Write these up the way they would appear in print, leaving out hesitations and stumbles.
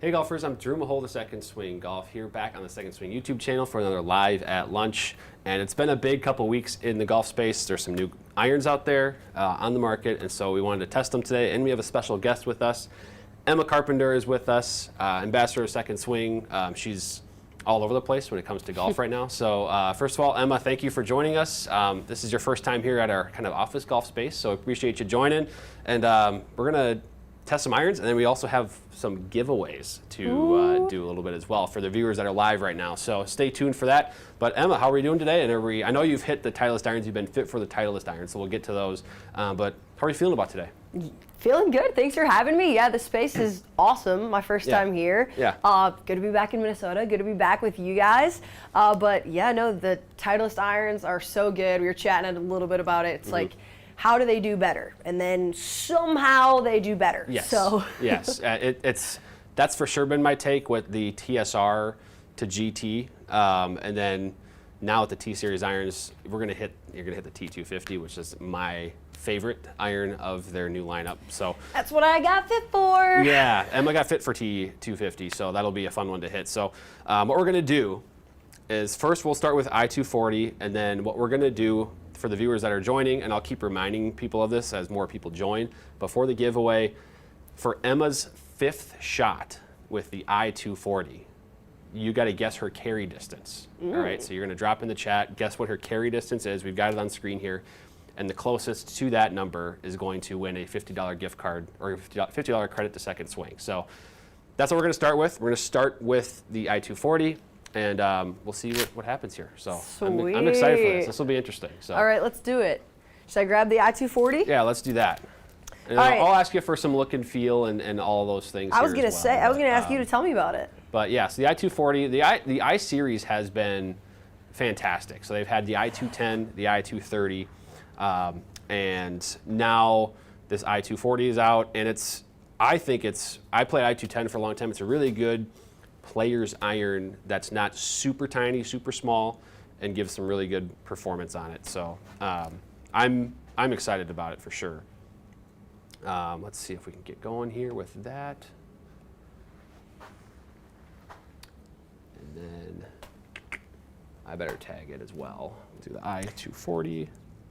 Hey golfers, I'm Drew Mahowald of Second Swing Golf here back on the Second Swing YouTube channel for another Live at Lunch. And it's been a big couple weeks in the golf space. There's some new irons out there on the market, and so we wanted to test them today. And we have a special guest with us. Emma Carpenter is with us, ambassador of Second Swing. She's all over the place when it comes to golf right now. So first of all, Emma, thank you for joining us. This is your first time here at our kind of office golf space, so I appreciate you joining. And we're gonna test some irons, and then we also have some giveaways to do a little bit as well for the viewers that are live right now. So stay tuned for that. But Emma, how are we doing today? And I know you've hit the Titleist irons. You've been fit for the Titleist irons, so we'll get to those. But how are you feeling about today? Feeling good. Thanks for having me. Yeah, the space is awesome. My first time here. Yeah. Good to be back in Minnesota. Good to be back with you guys. But yeah, no, the Titleist irons are so good. We were chatting a little bit about it. It's like, how do they do better? And then somehow they do better. Yes. So. Yes. That's for sure been my take with the TSR to GT, and then now with the T-Series irons, you're gonna hit the T250, which is my favorite iron of their new lineup. So that's what I got fit for. Yeah, Emma got fit for T250, so that'll be a fun one to hit. So what we're gonna do is first we'll start with i240, and then what we're gonna do for the viewers that are joining, and I'll keep reminding people of this as more people join, before the giveaway, for Emma's 5th shot with the i240, you got to guess her carry distance. All right, so you're going to drop in the chat, guess what her carry distance is. We've got it on screen here, and the closest to that number is going to win a $50 gift card or $50 credit to Second Swing. So that's what we're going to start with. We're going to start with the i240. And we'll see what happens here. So I'm excited for this. This will be interesting. So. All right, let's do it. Should I grab the i240? Yeah, let's do that. And all right. I'll ask you for some look and feel and all those things. I was going to ask you to tell me about it. But yeah, so the i240, the i-Series has been fantastic. So they've had the i210, the i230, and now this i240 is out, and I played i210 for a long time. It's a really good player's iron that's not super tiny, super small, and gives some really good performance on it. So I'm excited about it for sure. Let's see if we can get going here with that. And then I better tag it as well. Do the i240.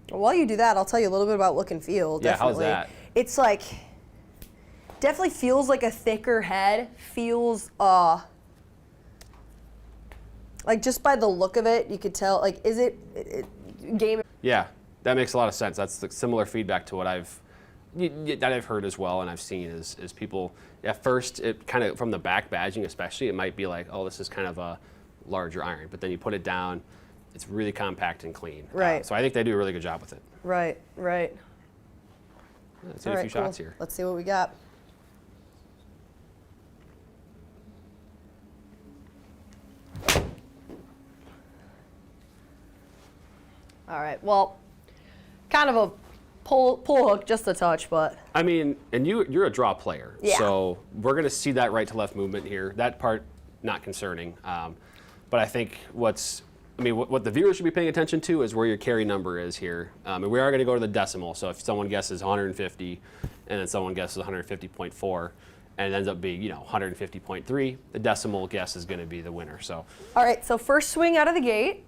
While you do that, I'll tell you a little bit about look and feel. Yeah, definitely. how's that? It's like, definitely feels like a thicker head. Feels, like just by the look of it, you could tell, like, is it game? Yeah, that makes a lot of sense. That's the similar feedback to what I've heard as well, and I've seen is people, at first, it kind of, from the back badging especially, it might be like, oh, this is kind of a larger iron, but then you put it down, it's really compact and clean. Right. So I think they do a really good job with it. Right. Let's hit a few shots here. Let's see what we got. All right, well, kind of a pull hook, just a touch, but. I mean, and you're a draw player, yeah. So we're gonna see that right to left movement here. That part, not concerning. But I think what the viewers should be paying attention to is where your carry number is here. And we are gonna go to the decimal, so if someone guesses 150, and then someone guesses 150.4, and it ends up being, 150.3, the decimal guess is gonna be the winner, so. All right, so first swing out of the gate.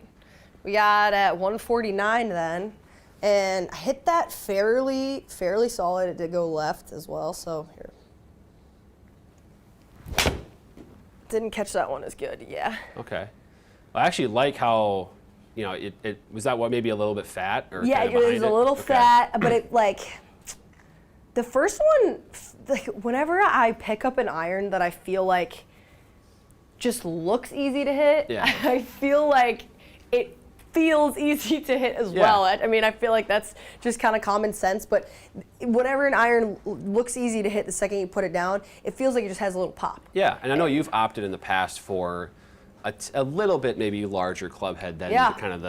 We got at 149 then, and I hit that fairly solid. It did go left as well, so here. Didn't catch that one as good, yeah. Okay. I actually like how, it was that what, maybe a little bit fat? Or yeah, kind of it was a little fat, but it the first one, like whenever I pick up an iron that I feel like just looks easy to hit, yeah. I feel like it feels easy to hit as well. I mean, I feel like that's just kind of common sense, but whenever an iron looks easy to hit the second you put it down, it feels like it just has a little pop. Yeah, and I know you've opted in the past for a little bit maybe larger club head than kind of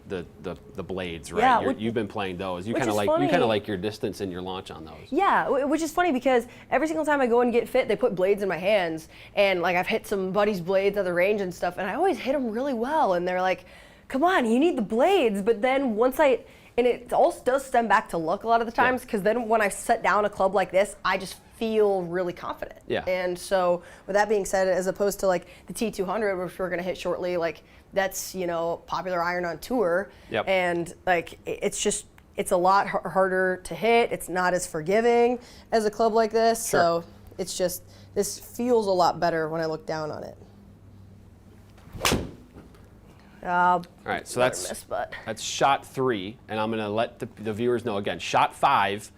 the blades, right? Yeah, you've been playing those. You kind of like your distance and your launch on those. Yeah, which is funny because every single time I go and get fit, they put blades in my hands, and like I've hit some buddies' blades at the range and stuff, and I always hit them really well, and they're like, come on, you need the blades. But then once And it also does stem back to luck a lot of the times, because then when I set down a club like this, I just feel really confident. Yeah. And so with that being said, as opposed to like the T200, which we're going to hit shortly, like that's, you know, popular iron on tour. Yep. And like it's a lot harder to hit. It's not as forgiving as a club like this. Sure. So it's just, this feels a lot better when I look down on it. All right, so that's shot 3, and I'm going to let the viewers know again. Shot 5,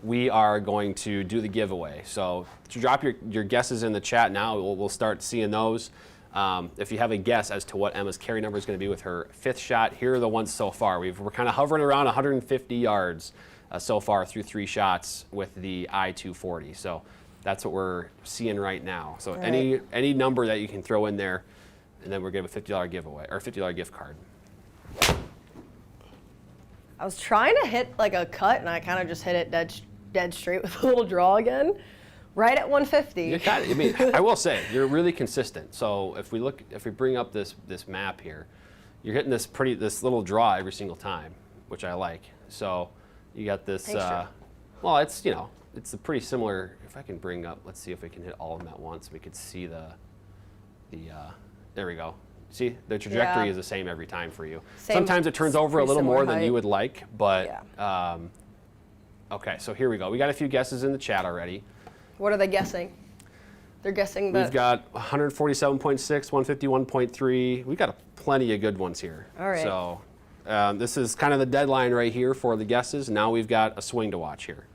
we are going to do the giveaway. So to drop your guesses in the chat now, we'll start seeing those. If you have a guess as to what Emma's carry number is going to be with her 5th shot, here are the ones so far. We're kind of hovering around 150 yards so far through 3 shots with the i240. So that's what we're seeing right now. So any number that you can throw in there, and then we're going to have a $50 giveaway, or $50 gift card. I was trying to hit like a cut, and I kind of just hit it dead straight with a little draw again, right at 150. I mean, I will say you're really consistent. So if we bring up this map here, you're hitting this little draw every single time, which I like. So you got this. Well, it's it's a pretty similar. If I can bring up, let's see if we can hit all of them at once. We could see there we go. See, the trajectory is the same every time for you. Sometimes it turns over a little more than you would like, but okay, so here we go. We got a few guesses in the chat already. What are they guessing? They're guessing that. We've got 147.6, 151.3. We've got plenty of good ones here. All right. So this is kind of the deadline right here for the guesses. Now we've got a swing to watch here.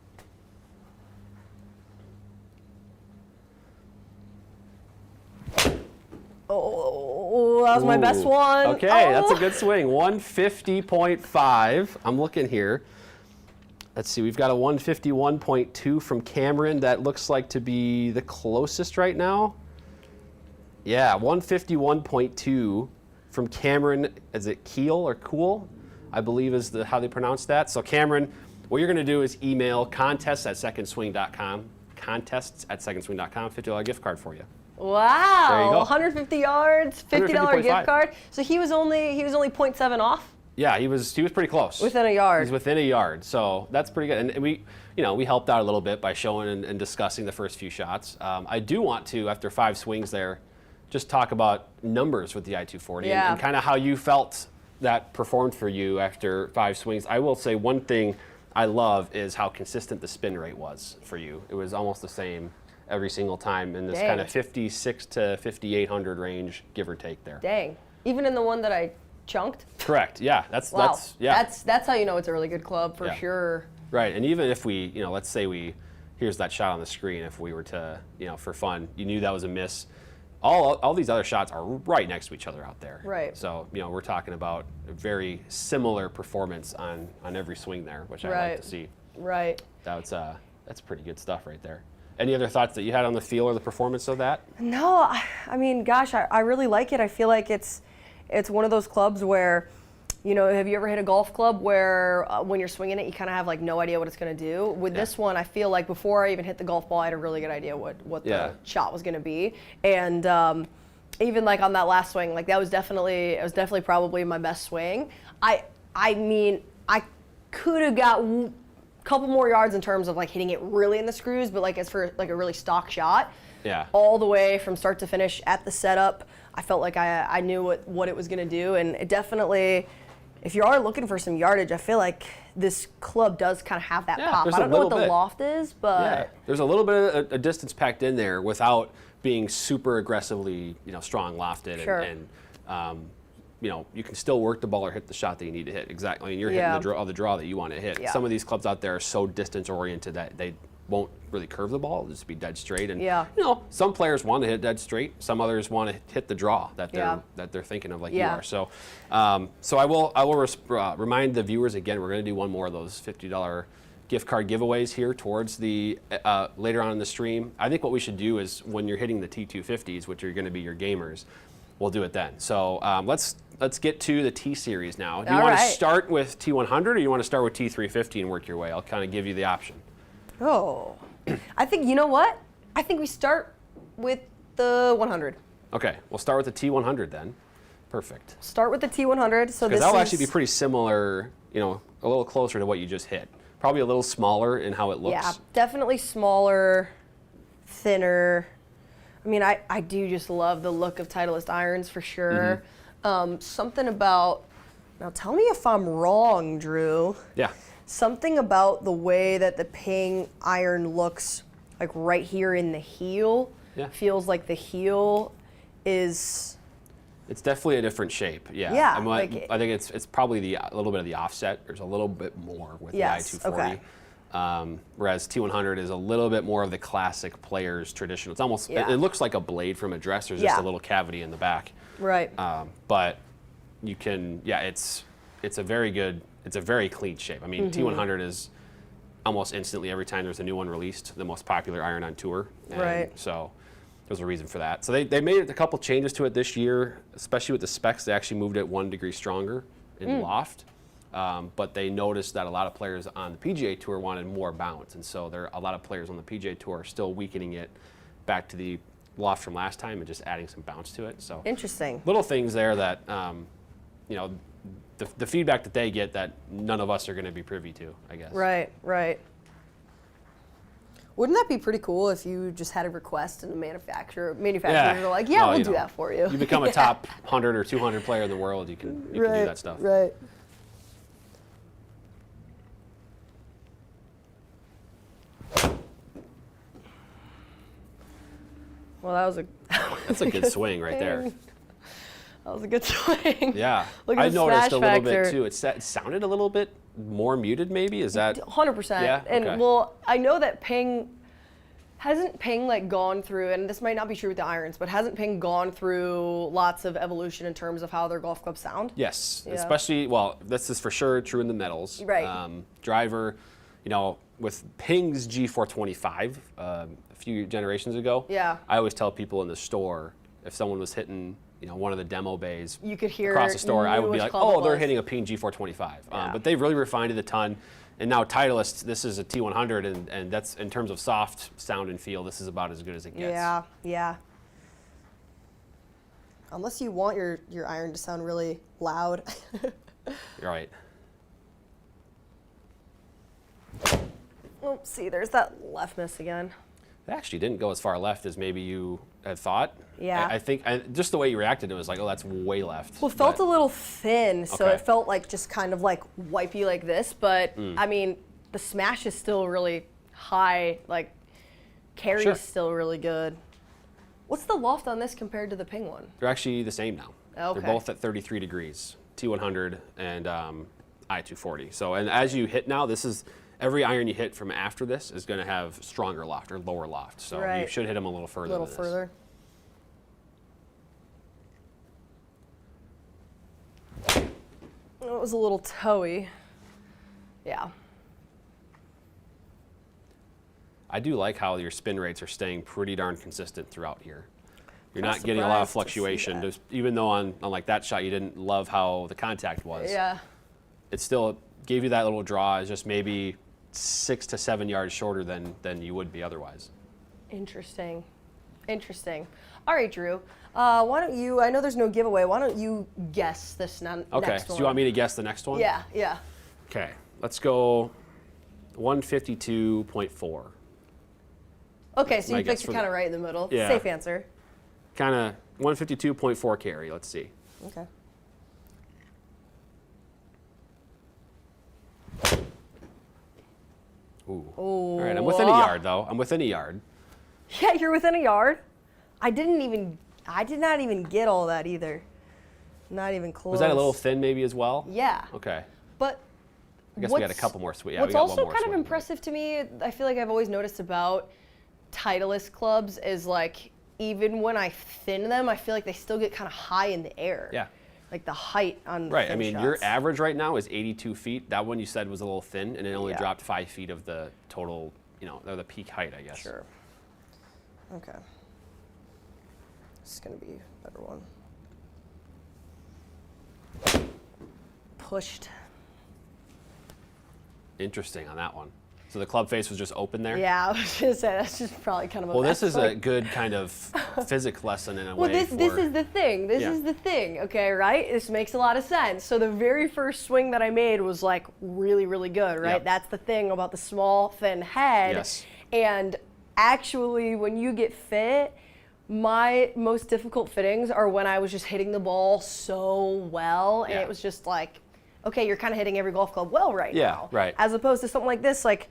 Oh, that was my best one. Okay, that's a good swing. 150.5. I'm looking here. Let's see, we've got a 151.2 from Cameron. That looks like to be the closest right now. Yeah, 151.2 from Cameron. Is it Keel or Cool? I believe is how they pronounce that. So Cameron, what you're going to do is email contests@secondswing.com. Contests@secondswing.com. $50 gift card for you. Wow, There you go. 150 yards, $50 gift card. So he was only 0.7 off. Yeah, he was pretty close. Within a yard. He's within a yard, so that's pretty good. And we helped out a little bit by showing and discussing the first few shots. I do want to, after 5 swings there, just talk about numbers with the i240 and kind of how you felt that performed for you after 5 swings. I will say one thing I love is how consistent the spin rate was for you. It was almost the same every single time in this kind of 56 to 5,800 range, give or take there. Dang. Even in the one that I chunked? Correct. Yeah. That's how you know it's a really good club for sure. Right. And even if we, let's say here's that shot on the screen, if we were to, for fun, you knew that was a miss. All these other shots are right next to each other out there. Right. So, we're talking about a very similar performance on every swing there, which I like to see. Right. That's pretty good stuff right there. Any other thoughts that you had on the feel or the performance of that? No, I mean, gosh, I really like it. I feel like it's one of those clubs where, have you ever hit a golf club where when you're swinging it, you kind of have like no idea what it's going to do? With this one, I feel like before I even hit the golf ball, I had a really good idea what the shot was going to be. And even like on that last swing, like it was definitely probably my best swing. I mean, I could have got couple more yards in terms of like hitting it really in the screws, but like as for like a really stock shot, all the way from start to finish at the setup, I felt like I knew what it was going to do. And it definitely, if you are looking for some yardage, I feel like this club does kind of have that pop. I don't know what the loft is, but there's a little bit of a distance packed in there without being super aggressively strong lofted. And you can still work the ball or hit the shot that you need to hit. Exactly. And you're hitting the draw that you want to hit. Some of these clubs out there are so distance oriented that they won't really curve the ball. It'll just be dead straight. And some players want to hit dead straight. Some others want to hit the draw that they're thinking of, like you are. So so I will remind the viewers again, we're going to do one more of those $50 gift card giveaways here towards the later on in the stream. I think what we should do is when you're hitting the T250s, which are going to be your gamers, we'll do it then. So let's get to the T-Series now. Do you want to start with T100 or you want to start with T350 and work your way? I'll kind of give you the option. Oh, I think, you know what? I think we start with the 100. Okay, we'll start with the T100 then. Perfect. Start with the T100. So this that'll actually be pretty similar, a little closer to what you just hit. Probably a little smaller in how it looks. Yeah, definitely smaller, thinner. I mean, I do just love the look of Titleist irons for sure. Something about, now tell me if I'm wrong, Drew. Yeah. Something about the way that the Ping iron looks like right here in the heel. Yeah. Feels like the heel is... It's definitely a different shape. Yeah. Yeah, I think it's probably a little bit of the offset. There's a little bit more with the i240. Okay. Whereas T100 is a little bit more of the classic player's traditional. It's almost, it looks like a blade from a dress. There's just a little cavity in the back. Right. But you can, it's a very good, it's a very clean shape. I mean, T100 is almost instantly, every time there's a new one released, the most popular iron on tour. And right. So there's a reason for that. So they made a couple changes to it this year, especially with the specs. They actually moved it 1 degree stronger in loft. But they noticed that a lot of players on the PGA Tour wanted more bounce, and so a lot of players on the PGA Tour are still weakening it back to the loft from last time and just adding some bounce to it. So interesting. Little things there that you know, the feedback that they get that none of us are going to be privy to, I guess. Right, right. Wouldn't that be pretty cool if you just had a request and the manufacturers are like, yeah, we'll do that for you. You become a top 100 or 200 player in the world, you can do that stuff. Right. Well, that's a good swing right there. That was a good swing. Yeah. Look at I the noticed smash a little factor. bit too. It sounded a little bit more muted maybe. Is that 100%? Yeah? And Okay. well, I know that hasn't Ping like gone through, and this might not be true with the irons, but hasn't Ping gone through lots of evolution in terms of how their golf clubs sound? Yes, Yeah. especially, well, this is for sure true in the metals. Right. Driver, you know, with Ping's G425 a few generations ago, Yeah. I always tell people in the store, if someone was hitting, you know, one of the demo bays You could hear across the store, I you would knew be which like, club oh, it they're was. hitting a Ping G425. Yeah. But they've really refined it a ton. And now Titleist, this is a T100, and that's, in terms of soft sound and feel, this is about as good as it gets. Yeah, yeah. Unless you want your iron to sound really loud. You're right. Oh, see, there's that left miss again. It actually didn't go as far left as maybe you had thought. Yeah. I think just the way you reacted, it was like, oh, that's way left. Well, it felt But- a little thin, so Okay. it felt like just kind of like wipey like this, but I mean, the smash is still really high, like carry's Sure. still really good. What's the loft on this compared to the Ping one? They're actually the same now. Okay. They're both at 33 degrees, T100 and i240. So, and as you hit now, this is, every iron you hit from after this is going to have stronger loft or lower loft. So you Right. should hit them a little further A little than further. It was a little toey. Yeah. I do like how your spin rates are staying pretty darn consistent throughout here. You're I'm not getting a lot of surprised to see fluctuation. that. Just, even though on like that shot you didn't love how the contact was. Yeah. It still gave you that little draw. It's just maybe 6 to 7 yards shorter than you would be otherwise. Interesting. Interesting. All right, Drew. Why don't you, I know there's no giveaway, why don't you guess this Okay, next so one? you want me to guess the next one? Yeah, yeah. Okay, let's go 152.4. Okay, so My you guess picked for kind the- of right in the middle. Yeah. Safe answer. Kind of 152.4 carry, let's see. Okay. Ooh. Ooh. All right, I'm within a yard though. I'm within a yard. Yeah, you're within a yard. I did not even get all that either. Not even close. Was that a little thin maybe as well? Yeah. Okay. But I guess we got a couple more swings. Yeah, what's we got one also more kind of swing. impressive to me, I feel like I've always noticed about Titleist clubs is like, even when I thin them, I feel like they still get kind of high in the air. Yeah. Like the height on the Right. I thin mean, your shots. average right now is 82 feet. That one you said was a little thin, and it only Yeah. dropped 5 feet of the total, you know, or the peak height, I guess. Sure. Okay. This is going to be a better one. Pushed. Interesting on that one. So the club face was just open there? Yeah, I was gonna say that's just probably kind of a Well, mess. this is a good kind of physics lesson in a way. This is the thing. This is the thing, okay, right? This makes a lot of sense. So the very first swing that I made was like really, really good, right? Yep. That's the thing about the small, thin head. Yes. And actually, when you get fit, my most difficult fittings are when I was just hitting the ball so well, and it was just like, okay, you're kind of hitting every golf club well right now. Yeah, right. As opposed to something like this, like,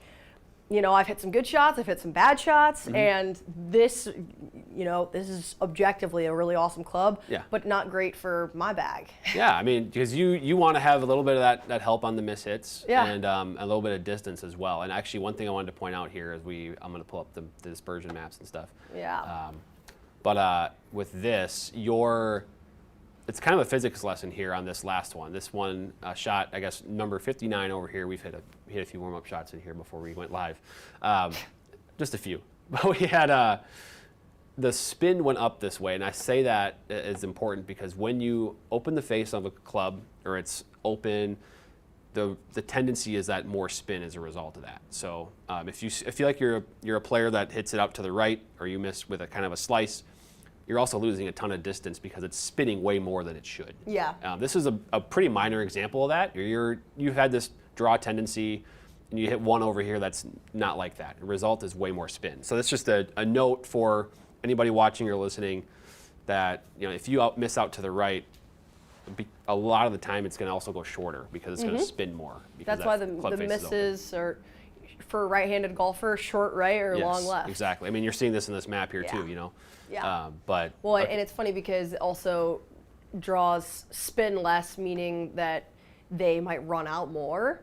you know, I've hit some good shots, I've hit some bad shots, and this, you know, this is objectively a really awesome club, but not great for my bag. Yeah, I mean, because you want to have a little bit of that help on the miss hits and a little bit of distance as well. And actually, one thing I wanted to point out here is I'm going to pull up the dispersion maps and stuff. Yeah. But with this, it's kind of a physics lesson here on this last one. This one shot, I guess, number 59 over here. We've hit a few warm-up shots in here before we went live. Just a few. But we had the spin went up this way, and I say that is important because when you open the face of a club or it's open, the tendency is that more spin as a result of that. So if you feel like you're a player that hits it out to the right or you miss with a kind of a slice, you're also losing a ton of distance because it's spinning way more than it should. Yeah. This is a pretty minor example of that. You've had this draw tendency, and you hit one over here that's not like that. The result is way more spin. So that's just a note for anybody watching or listening that, you know, if you miss out to the right, a lot of the time it's going to also go shorter because it's going to spin more. That's why the misses are, for a right-handed golfer, short right or long left. Exactly. I mean, you're seeing this in this map here too, you know. Yeah. Well, and it's funny because also draws spin less, meaning that they might run out more.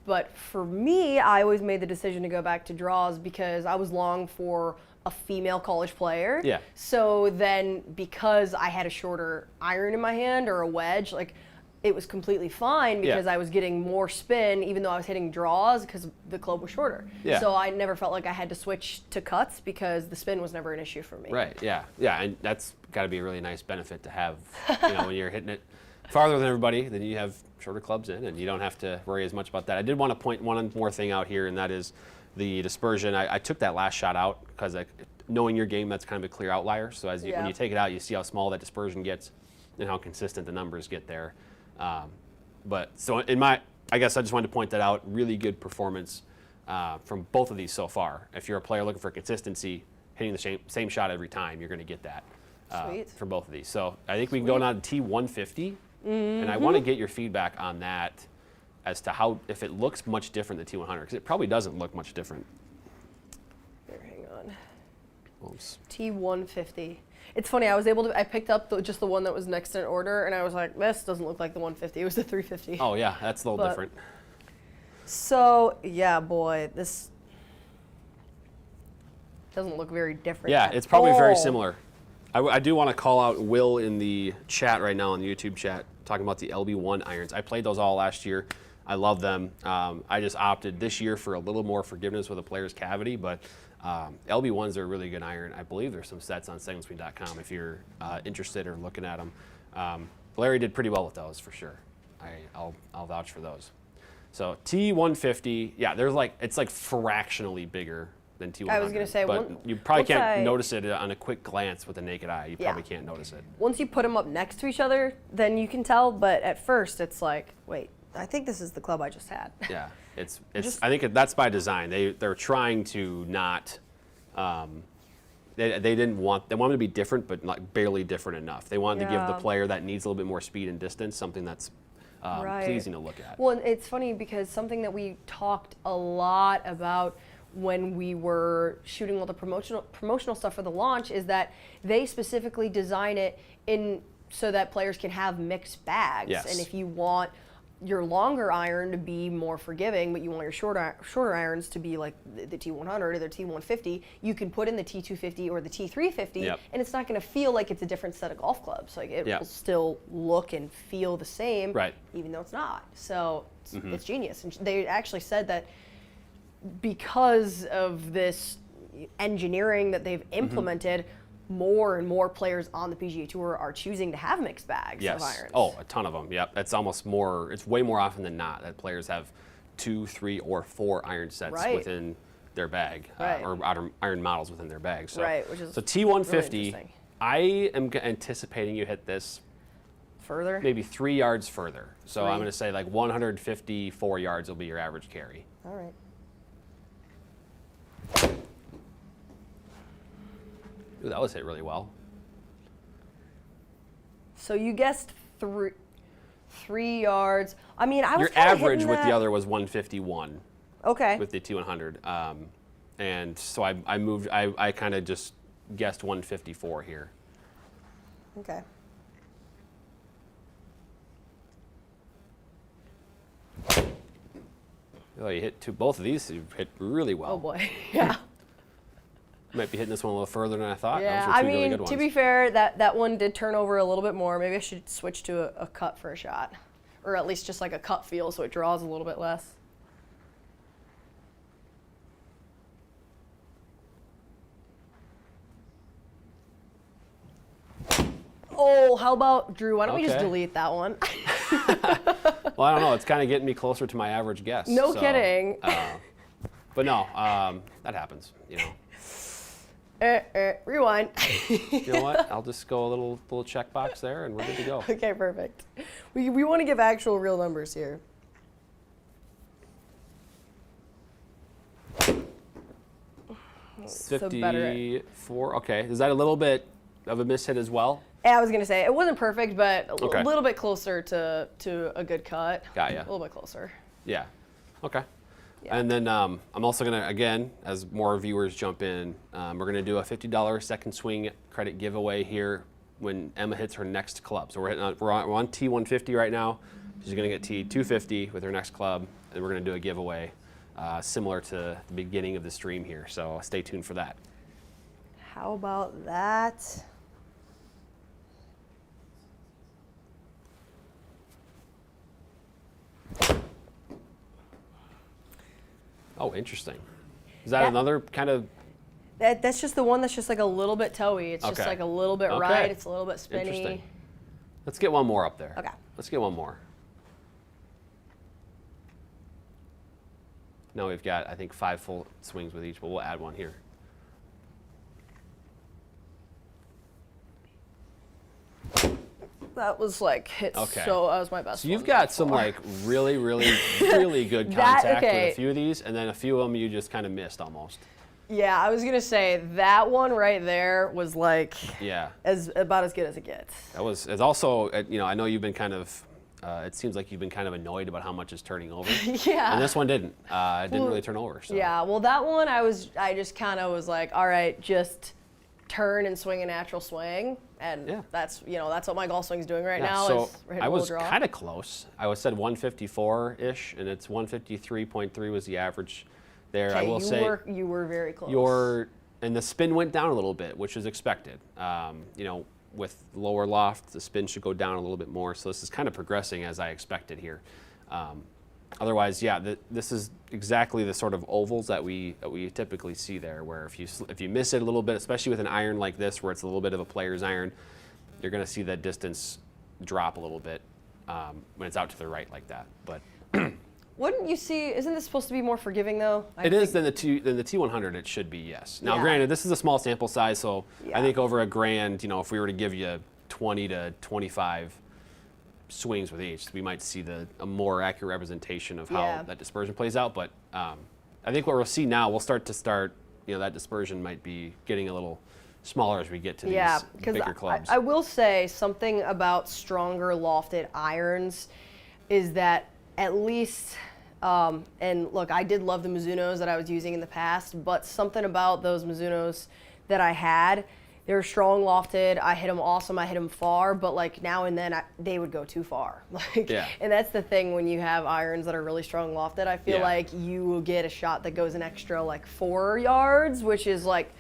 But for me, I always made the decision to go back to draws because I was long for a female college player. Yeah. So then because I had a shorter iron in my hand or a wedge, like, it was completely fine because I was getting more spin even though I was hitting draws because the club was shorter. Yeah. So I never felt like I had to switch to cuts because the spin was never an issue for me. Right, yeah, and that's got to be a really nice benefit to have, you know, when you're hitting it farther than everybody, then you have shorter clubs in and you don't have to worry as much about that. I did want to point one more thing out here, and that is the dispersion. I took that last shot out because knowing your game, that's kind of a clear outlier. So when you take it out, you see how small that dispersion gets and how consistent the numbers get there. But so I guess I just wanted to point that out. Really good performance from both of these so far. If you're a player looking for consistency, hitting the same shot every time, you're going to get that from both of these. So I think we can go down to T150, and I want to get your feedback on that as to if it looks much different than T100, because it probably doesn't look much different. Here, hang on. Oops. T150. It's funny, I picked up just the one that was next in order, and I was like, this doesn't look like the 150. It was the 350. Oh, yeah, that's a little different. So, yeah, boy, this doesn't look very different. Yeah, it's probably very similar. I do want to call out Will in the chat right now, in the YouTube chat, talking about the LB1 irons. I played those all last year. I love them. I just opted this year for a little more forgiveness with a player's cavity, but LB1s are a really good iron. I believe there's some sets on secondswing.com if you're interested or looking at them. Larry did pretty well with those for sure. I'll vouch for those. So T150, yeah, it's like fractionally bigger than T100. I was going to say, but you probably can't notice it on a quick glance with the naked eye. You probably can't notice it. Once you put them up next to each other, then you can tell. But at first, it's like, wait, I think this is the club I just had. Yeah, I think that's by design. They're trying to not. They wanted to be different, but like barely different enough. They wanted to give the player that needs a little bit more speed and distance something that's pleasing to look at. Well, it's funny because something that we talked a lot about when we were shooting all the promotional stuff for the launch is that they specifically design it so that players can have mixed bags. Yes. And if you want your longer iron to be more forgiving, but you want your shorter irons to be like the T100 or the T150, you can put in the T250 or the T350, and it's not going to feel like it's a different set of golf clubs. Like it will still look and feel the same, even though it's not. So it's genius. And they actually said that because of this engineering that they've implemented, more and more players on the PGA Tour are choosing to have mixed bags of irons. Oh, a ton of them. Yep. That's almost more. It's way more often than not that players have 2, 3, or 4 iron sets Right. within their bag, Right. or iron models within their bag. So, Right, which is so really T150, interesting. I am anticipating you hit this Further? maybe 3 yards further. So I'm 3. going to say like 154 yards will be your average carry. All right. Ooh, that was hit really well. So you guessed 3 yards. I mean, I was Your kinda average hitting with that. the other was 151 Okay. with the T100. And so I moved, I kind of just guessed 154 here. Okay. Oh, you hit both of these, you hit really well. Oh boy. Yeah. Might be hitting this one a little further than I thought. Yeah. Those were I two really mean, good ones. to be fair, that one did turn over a little bit more. Maybe I should switch to a cut for a shot, or at least just like a cut feel, so it draws a little bit less. Oh, how about Drew? Why don't we just Okay. delete that one? Well, I don't know. It's kind of getting me closer to my average guess. No so, kidding. But no, that happens. You know. Rewind. You know what? I'll just go a little checkbox there, and we're good to go. Okay, perfect. We want to give actual real numbers here. So better. 54. Okay. Is that a little bit of a miss hit as well? Yeah, I was gonna say it wasn't perfect, but a Okay. little bit closer to a good cut. Got ya. A little bit closer. Yeah. Okay. Yeah. And then I'm also going to, again, as more viewers jump in, we're going to do a $50 second swing credit giveaway here when Emma hits her next club. So we're on T150 right now. She's going to get T250 with her next club, and we're going to do a giveaway similar to the beginning of the stream here. So stay tuned for that. How about that? Oh, interesting. Is that another kind of... That's just the one that's just like a little bit toey. It's just Okay. like a little bit Okay. right. It's a little bit spinny. Interesting. Let's get one more up there. Okay. Let's get one more. Now we've got, I think, 5 full swings with each, but we'll add one here. That was like hit. Okay. So that was my best. So you've one got so some far. like really, really, really good That- contact with okay. a few of these, and then a few of them you just kind of missed almost. Yeah, I was gonna say that one right there was like Yeah. about as good as it gets. That was, it's also, you know, I know you've been kind of, it seems like you've been kind of annoyed about how much is turning over. Yeah. And this one didn't. It didn't Well, really turn over. So. Yeah, well, that one I just kind of was like, all right, just turn and swing a natural swing, and Yeah. that's that's what my golf swing's doing right Yeah, now. so is hit a I little was draw. kind of close. I was said 154-ish, and it's 153.3 was the average there. I Okay, will say you were very close. and the spin went down a little bit, which is expected. You know, with lower loft, the spin should go down a little bit more. So this is kind of progressing as I expected here. Otherwise, yeah, this is exactly the sort of ovals that we typically see there, where if you miss it a little bit, especially with an iron like this, where it's a little bit of a player's iron, you're going to see that distance drop a little bit when it's out to the right like that. But Wouldn't you see? Isn't this supposed to be more forgiving though? it is than the T100. It should be, yes. Now, Yeah. granted, this is a small sample size, so Yeah. I think over a grand, you know, if we were to give you 20 to 25 swings with each, we might see a more accurate representation of how Yeah. that dispersion plays out. But I think what we'll see now, we'll start, you know, that dispersion might be getting a little smaller as we get to Yeah, these because bigger clubs. I will say something about stronger lofted irons is that at least, and look, I did love the Mizunos that I was using in the past, but something about those Mizunos that I had, they were strong lofted. I hit them awesome. I hit them far, but like now and then they would go too far. Like, Yeah. And that's the thing when you have irons that are really strong lofted. I feel Yeah. like you will get a shot that goes an extra like 4 yards, which is like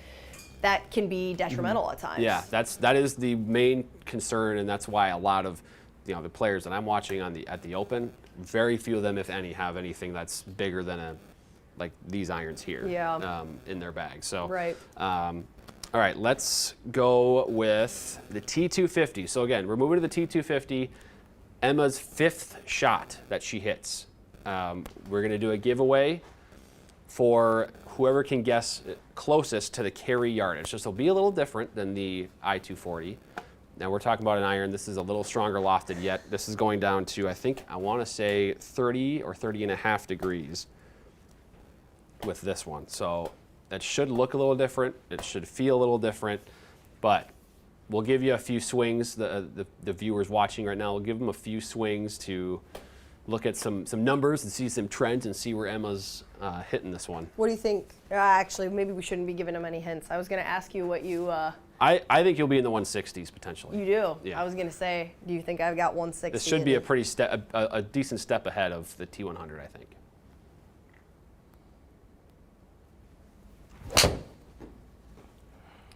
that can be detrimental at times. Yeah, that is the main concern, and that's why a lot of the players that I'm watching at the Open, very few of them, if any, have anything that's bigger than like these irons here. Yeah. In their bag. So Right. All right, let's go with the T250. So again, we're moving to the T250. Emma's 5th shot that she hits we're going to do a giveaway for whoever can guess closest to the carry yardage. So it'll be a little different than the i240. Now we're talking about an iron. This is a little stronger lofted yet. This is going down to, I want to say 30 or 30.5 degrees with this one. So that should look a little different. It should feel a little different, but we'll give you a few swings. The viewers watching right now, we'll give them a few swings to look at some numbers and see some trends and see where Emma's hitting this one. What do you think? Actually, maybe we shouldn't be giving them any hints. I was going to ask you what you... I think you'll be in the 160s potentially. You do? Yeah. I was going to say, do you think I've got 160? This should be a pretty a decent step ahead of the T100, I think.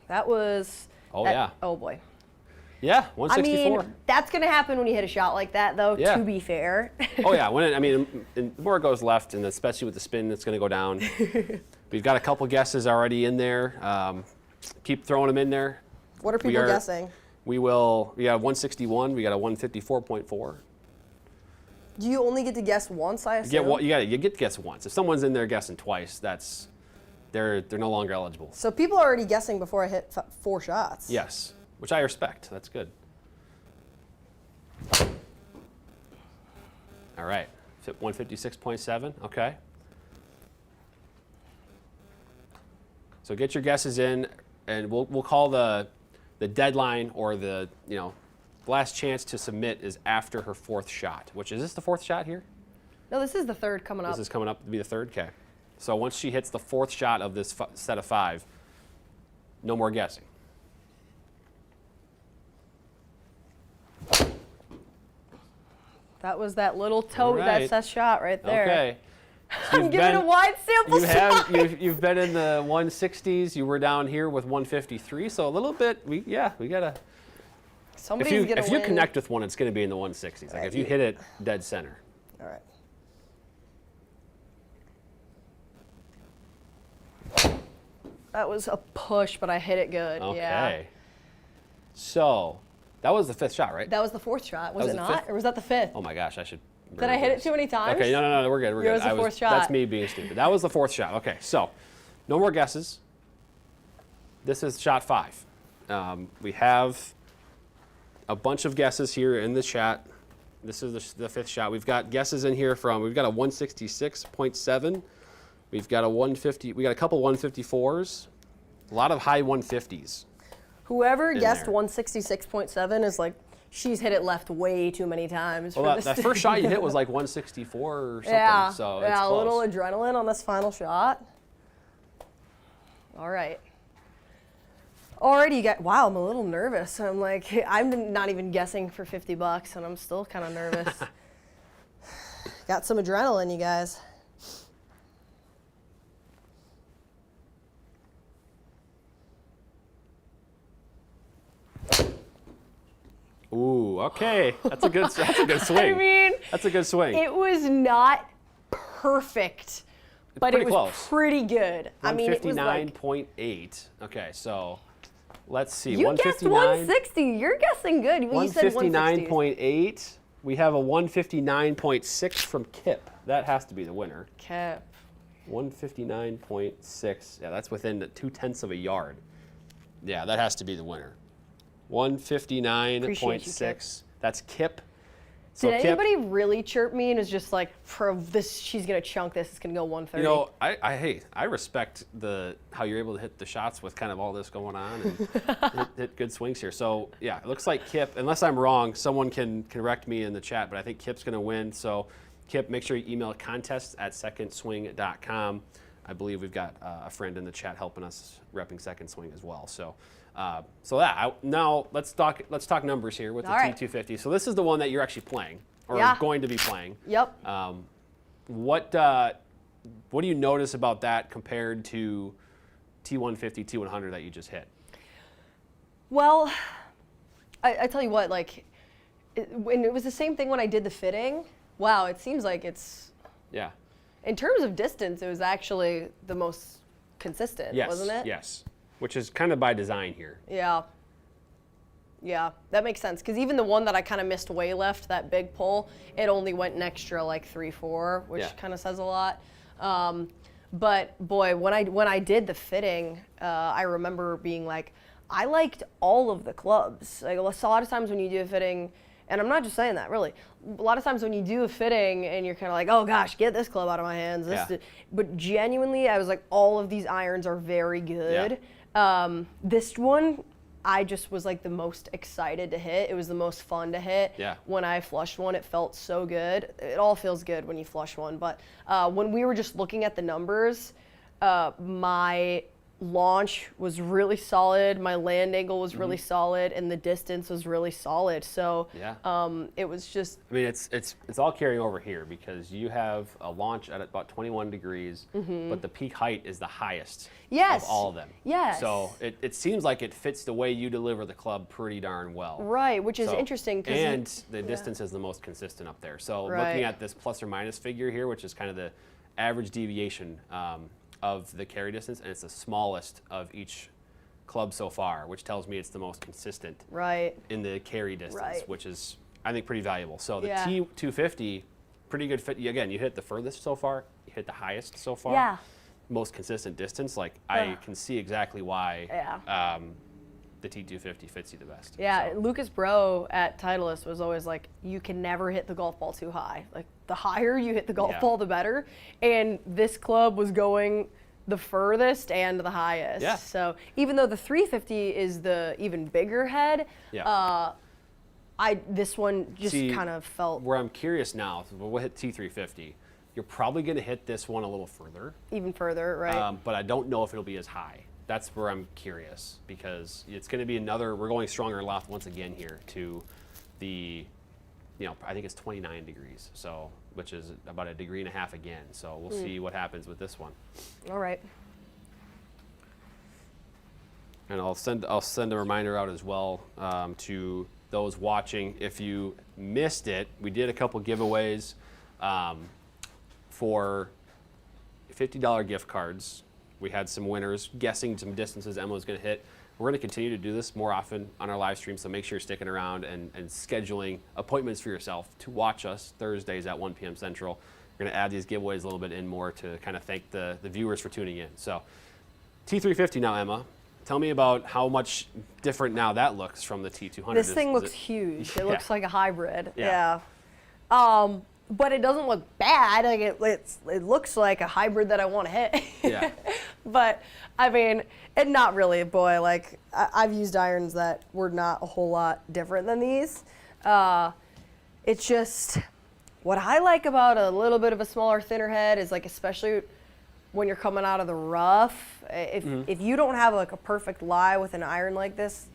That was... Oh, yeah. Oh, boy. Yeah, 164. I mean, that's going to happen when you hit a shot like that, though, Yeah. to be fair. Oh, yeah. The more it goes left, and especially with the spin, it's going to go down. We've got a couple guesses already in there. Keep throwing them in there. What are people guessing? We got a 161. We got a 154.4. Do you only get to guess once, I assume? You get to guess once. If someone's in there guessing twice, they're no longer eligible. So people are already guessing before I hit 4 shots. Yes, which I respect. That's good. All right, 156.7. Okay. So get your guesses in, and we'll call the deadline, or the last chance to submit is after her 4th shot. Which is this the 4th shot here? No, this is the 3rd coming up. This is coming up to be the 3rd. Okay. So once she hits the 4th shot of this set of 5, no more guessing. That was that little toe, Right. that set shot right there. Okay. I'm giving a wide sample size. You've been in the 160s. You were down here with 153, so a little bit. We gotta. Somebody's gonna if win. you connect with one, it's gonna be in the 160s. Like if you hit it dead center. All right. That was a push, but I hit it good. Okay. Yeah. So that was the 5th shot, right? That was the 4th shot, was was it the not? 5th? Or was that the 5th? Oh my gosh, I should. Did I hit it too many times? Okay, no, we're good. We're good. Yours was the 4th shot. That's me being stupid. That was the 4th shot. Okay, so no more guesses. This is shot 5. We have a bunch of guesses here in the chat. This is the 5th shot. We've got guesses in here we've got a 166.7. We've got a 150. We got a couple 154s. A lot of high 150s. Whoever guessed there. 166.7 is like, she's hit it left way too many times. Well, for that this first shot you hit was like 164 or something. Yeah, So yeah, it's a close. little adrenaline on this final shot. All right. Already wow, I'm a little nervous. I'm like, I'm not even guessing for $50 and I'm still kind of nervous. Got some adrenaline, you guys. Ooh, okay. That's a good swing. I mean, That's a good swing. it was not perfect, but pretty it was close. pretty good. I mean, it was like, 159.8. Okay, so let's see. you guessed 160. You're guessing good. You said 160. 159.8. We have a 159.6 from Kip. That has to be the winner. Cap. 159.6. Yeah, that's within 0.2 of a yard. Yeah, that has to be the winner. 159.6. That's Kip. So Did Kip, anybody really chirp me and was just like, for this, she's gonna chunk this. It's gonna go 130. you know, I respect how you're able to hit the shots with kind of all this going on and hit good swings here. So yeah, it looks like Kip. Unless I'm wrong, someone can correct me in the chat, but I think Kip's gonna win. So Kip, make sure you email contests@secondswing.com. I believe we've got a friend in the chat helping us repping Second Swing as well. So. Now let's talk numbers here with the All right. T250. So this is the one that you're actually playing, or Yeah. going to be playing. Yep. What do you notice about that compared to T150, T100 that you just hit? Well, I tell you what, like, when it was the same thing when I did the fitting. Wow, it seems like it's. Yeah. In terms of distance, it was actually the most consistent, Yes. wasn't it? Yes. Which is kind of by design here. Yeah. Yeah, that makes sense. Because even the one that I kind of missed way left, that big pull, it only went an extra like 3/4, which kind of says a lot. But boy, when I did the fitting, I remember being like, I liked all of the clubs. Like a lot of times when you do a fitting, and I'm not just saying that, really. A lot of times when you do a fitting and you're kind of like, oh gosh, get this club out of my hands. But genuinely, I was like, all of these irons are very good. This one, I just was like the most excited to hit. It was the most fun to hit. When I flushed one, it felt so good. It all feels good when you flush one. But when we were just looking at the numbers, my launch was really solid, my land angle was really solid, and the distance was really solid. So it was just, I mean, it's all carrying over here because you have a launch at about 21 degrees, but the peak height is the highest of all of them. So it seems like it fits the way you deliver the club pretty darn well. Right, which is interesting. And the distance is the most consistent up there. So looking at this plus or minus figure here, which is kind of the average deviation of the carry distance, and it's the smallest of each club so far, which tells me it's the most consistent in the carry distance, which is, I think, pretty valuable. So the T250, pretty good fit. Again, you hit the furthest so far, you hit the highest so far, most consistent distance. Like, I can see exactly why the T250 fits you the best. Lucas Bro at Titleist was always like, you can never hit the golf ball too high. Like, the higher you hit the golf ball, the better. And this club was going the furthest and the highest. So even though the 350 is the even bigger head, this one just kind of felt. Where I'm curious now, we'll hit T350. You're probably going to hit this one a little further. Even further, right? But I don't know if it'll be as high. That's where I'm curious, because it's going to be we're going stronger left once again here to the, I think it's 29 degrees, so, which is about 1.5 degrees again. So we'll see what happens with this one. All right. And I'll send a reminder out as well to those watching. If you missed it, we did a couple giveaways for $50 gift cards. We had some winners guessing some distances Emma was going to hit. We're going to continue to do this more often on our live stream, so make sure you're sticking around and scheduling appointments for yourself to watch us Thursdays at 1 p.m. Central. We're going to add these giveaways a little bit in more to kind of thank the viewers for tuning in. So T350 now, Emma. Tell me about how much different now that looks from the T200. This thing looks huge. It looks like a hybrid. But it doesn't look bad. Like it looks like a hybrid that I want to hit. But I mean, and not really, boy. Like I've used irons that were not a whole lot different than these. It's just what I like about a little bit of a smaller, thinner head is like, especially when you're coming out of the rough. If you don't have like a perfect lie with an iron like this,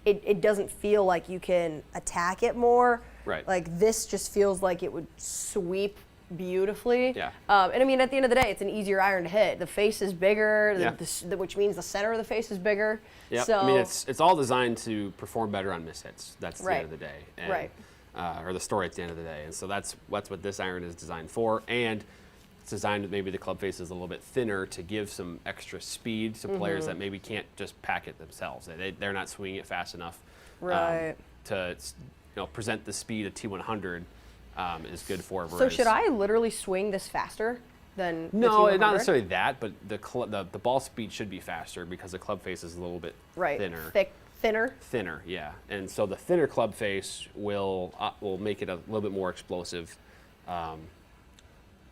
it doesn't feel like you can attack it more. Like this just feels like it would sweep beautifully. And I mean, at the end of the day, it's an easier iron to hit. The face is bigger, which means the center of the face is bigger. So I mean, it's all designed to perform better on mishits. That's the end of the day. And, or the story at the end of the day. And so that's what this iron is designed for. And it's designed that maybe the club face is a little bit thinner to give some extra speed to players that maybe can't just pack it themselves. They're not swinging it fast enough to present the speed a T100 is good for. So should I literally swing this faster than the No, T100? not necessarily that, but the ball speed should be faster because the club face is a little bit thinner. Thinner? Thinner, yeah. And so the thinner club face will make it a little bit more explosive.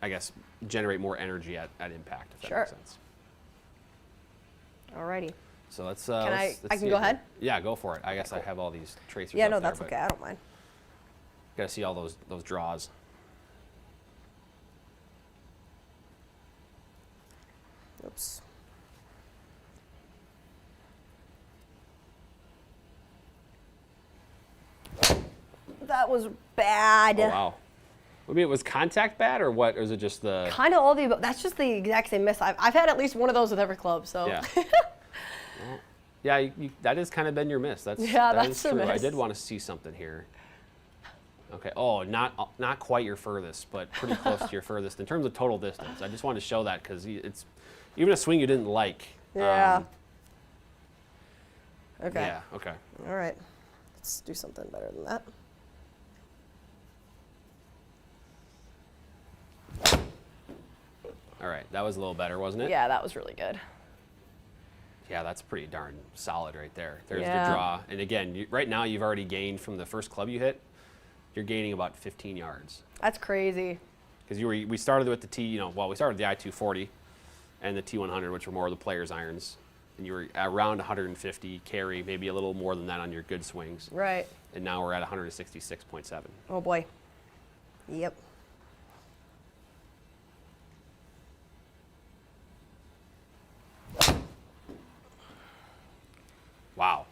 I guess generate more energy at impact, if that makes sense. Alrighty. So let's. I can go ahead? Yeah, go for it. I guess I have all these tracers. Yeah, up no, there, that's okay. I don't mind. Got to see all those draws. Oops. That was bad. Oh, wow. I mean, was contact bad or what? Or is it just the... Kind of all the above. That's just the exact same miss. I've had at least one of those with every club, so... Yeah. Well, yeah, that has kind of been your miss. That's true. Miss. I did want to see something here. Okay. Oh, not quite your furthest, but pretty close to your furthest in terms of total distance. I just wanted to show that because it's even a swing you didn't like. Yeah. Okay. Yeah. Okay. All right. Let's do something better than that. All right, that was a little better, wasn't it? Yeah, that was really good. Yeah, that's pretty darn solid right there. There's Yeah. the draw. And again, right now you've already gained from the first club you hit, you're gaining about 15 yards. That's crazy. Because we started with the we started the i240 and the T100, which were more of the players' irons. And you were around 150 carry, maybe a little more than that on your good swings. Right. And now we're at 166.7. Oh boy. Yep. Wow.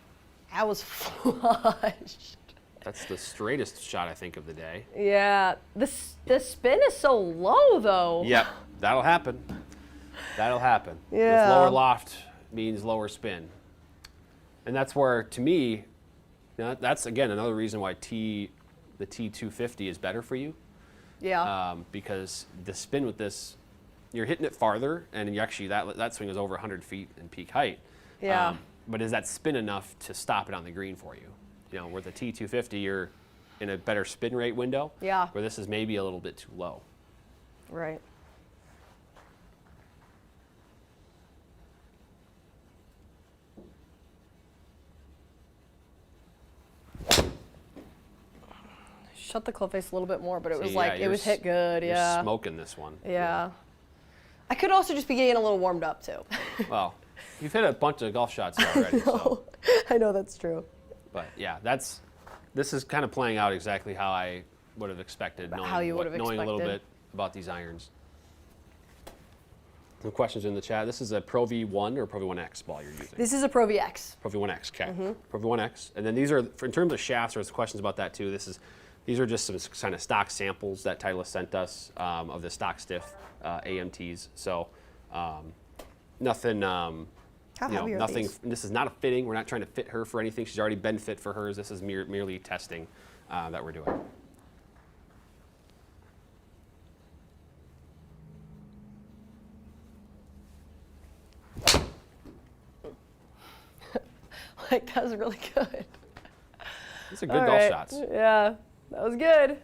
That was flush. That's the straightest shot, I think, of the day. Yeah. The spin is so low, though. Yep, that'll happen. That'll happen. Yeah. With lower loft means lower spin. And that's where, to me, that's, again, another reason why the T250 is better for you. Yeah. Because the spin with this, you're hitting it farther, and you actually, that swing is over 100 feet in peak height. Yeah. But is that spin enough to stop it on the green for you? You know, with the T250, you're in a better spin rate window. Yeah. Where this is maybe a little bit too low. Right. Shut the club face a little bit more, but it was See, like, it was hit good, yeah. You're smoking this one. Yeah. I could also just be getting a little warmed up, too. Well, you've hit a bunch of golf shots already. So. I know that's true. But yeah, this is kind of playing out exactly how I would have expected, knowing a little bit about these irons. Some questions in the chat. This is a Pro V1 or Pro V1X ball you're using? This is a Pro VX. Pro V1X, okay. Pro V1X. And then these are, in terms of shafts, there's questions about that too. These are just some kind of stock samples that Titleist sent us of the stock stiff AMTs. So nothing, nothing. This is not a fitting. We're not trying to fit her for anything. She's already been fit for hers. This is merely testing that we're doing. Like, that was really good. These are good golf shots. Yeah, that was good.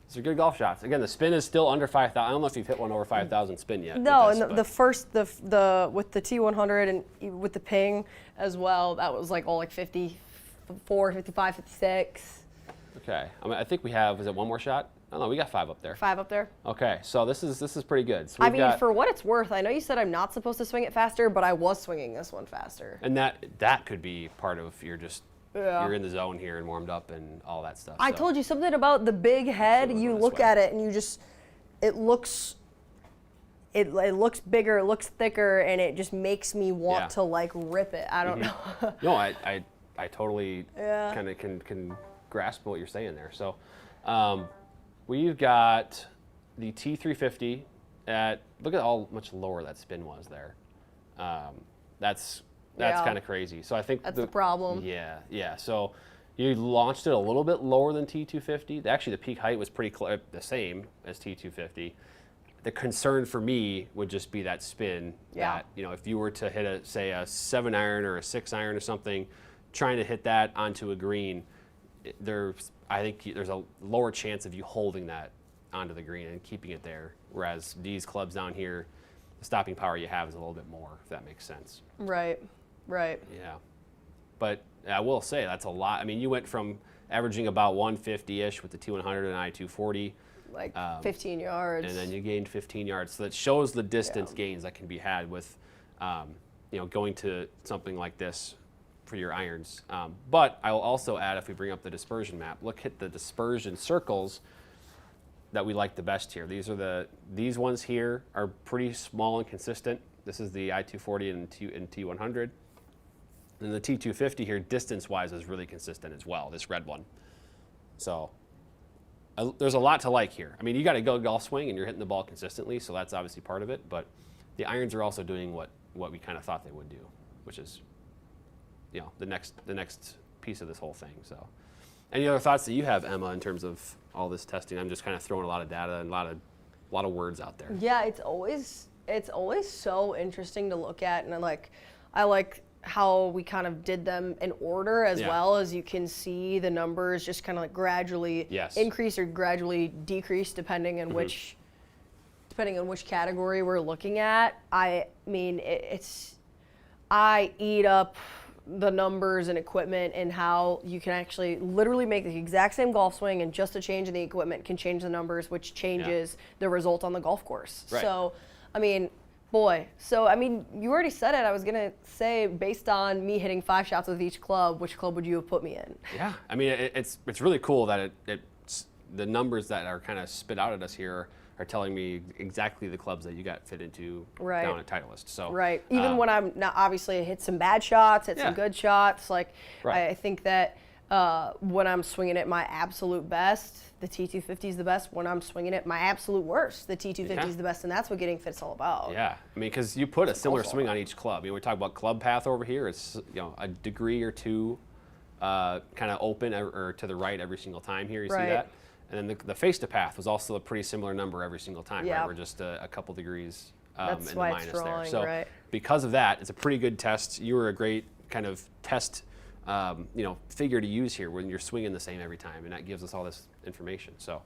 These are good golf shots. Again, the spin is still under 5,000. I don't know if you've hit one over 5,000 spin yet. No, and the first, with the T100 and with the ping as well, that was like all like 54, 55, 56. Okay. I think we have, is it one more shot? Oh no, we got 5 up there. 5 up there. Okay, so this is pretty good. So I mean, for what it's worth, I know you said I'm not supposed to swing it faster, but I was swinging this one faster. And that could be part of you're in the zone here and warmed up and all that stuff. I told you something about the big head. You look at it and you just, it looks bigger, it looks thicker, and it just makes me want to like rip it. I don't know. No, I totally kind of can grasp what you're saying there. So we've got the T350 look at how much lower that spin was there. That's kind of crazy. So I think that's the problem. Yeah. So you launched it a little bit lower than T250. Actually, the peak height was pretty the same as T250. The concern for me would just be that spin. Yeah. That, if you were to hit a 7-iron or a 6-iron or something, trying to hit that onto a green, I think there's a lower chance of you holding that onto the green and keeping it there. Whereas these clubs down here, the stopping power you have is a little bit more, if that makes sense. Right. Yeah. But I will say that's a lot. I mean, you went from averaging about 150-ish with the T100 and i240. Like 15 yards. And then you gained 15 yards. So that shows the distance gains that can be had with, going to something like this for your irons. But I will also add, if we bring up the dispersion map, look at the dispersion circles that we like the best here. These ones here are pretty small and consistent. This is the i240 and T100. And the T250 here, distance-wise, is really consistent as well, this red one. So there's a lot to like here. I mean, you got to go golf swing, and you're hitting the ball consistently, so that's obviously part of it. But the irons are also doing what we kind of thought they would do, which is, the next piece of this whole thing. So, any other thoughts that you have, Emma, in terms of all this testing? I'm just kind of throwing a lot of data and a lot of words out there. Yeah, it's always so interesting to look at, and I like how we kind of did them in order as Yeah. well. As you can see, the numbers just kind of like gradually Yes. increase or gradually decrease depending on which category we're looking at. I mean, I eat up the numbers and equipment and how you can actually literally make the exact same golf swing, and just a change in the equipment can change the numbers, which changes the result on the golf course. Right. So, I mean, boy. So, I mean, you already said it. I was going to say, based on me hitting 5 shots with each club, which club would you have put me in? Yeah, I mean, it's really cool that it's the numbers that are kind of spit out at us here are telling me exactly the clubs that you got fit into Right. down at Titleist. So Right. Even when I'm not, obviously I hit some bad shots, hit Yeah. some good shots. Like, Right. I think that when I'm swinging at my absolute best, the T250 is the best. When I'm swinging at my absolute worst, the T250 is the best, and that's what getting fit's all about. Yeah, I mean, because you put a similar golf swing on each club. You know, we talk about club path over here. It's a degree or two kind of open or to the right every single time here. You see Right. that? And then the face to path was also a pretty similar number every single time. Yeah. Right? We're just a couple degrees That's in the why minus it's drawing, there. So right. because of that, it's a pretty good test. You were a great kind of test figure to use here when you're swinging the same every time, and that gives us all this information. So,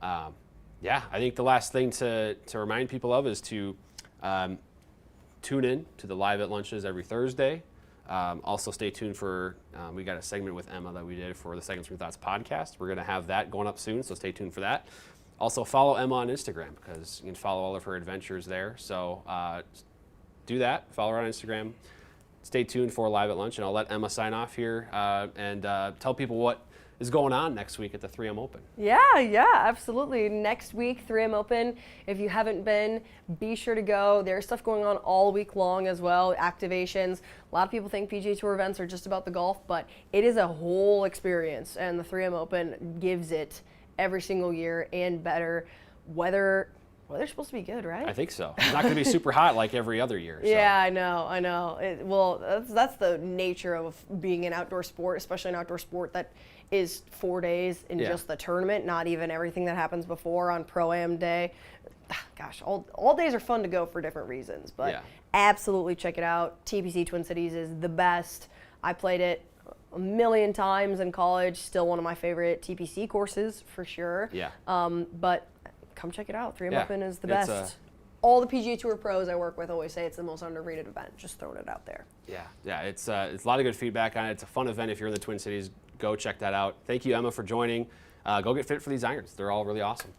yeah, I think the last thing to remind people of is to tune in to the live at lunches every Thursday. Also, stay tuned for we got a segment with Emma that we did for the Second Swing Thoughts podcast. We're going to have that going up soon, so stay tuned for that. Also, follow Emma on Instagram because you can follow all of her adventures there. So do that. Follow her on Instagram. Stay tuned for Live at Lunch, and I'll let Emma sign off here and tell people what is going on next week at the 3M Open. Yeah, absolutely. Next week, 3M Open. If you haven't been, be sure to go. There's stuff going on all week long as well, activations. A lot of people think PGA Tour events are just about the golf, but it is a whole experience, and the 3M Open gives it every single year and better. Weather's supposed to be good, right? I think so. It's not going to be super hot like every other year. So. Yeah, I know. Well, that's the nature of being an outdoor sport, especially an outdoor sport that is 4 days in just the tournament, not even everything that happens before on Pro-Am day. Gosh, all days are fun to go for different reasons, but absolutely check it out. TPC Twin Cities is the best. I played it a million times in college, still one of my favorite TPC courses for sure. Yeah. But come check it out. 3M Open is the It's best. All the PGA Tour pros I work with always say it's the most underrated event. Just throwing it out there. Yeah, it's a lot of good feedback on it. It's a fun event if you're in the Twin Cities. Go check that out. Thank you, Emma, for joining. Go get fit for these irons. They're all really awesome.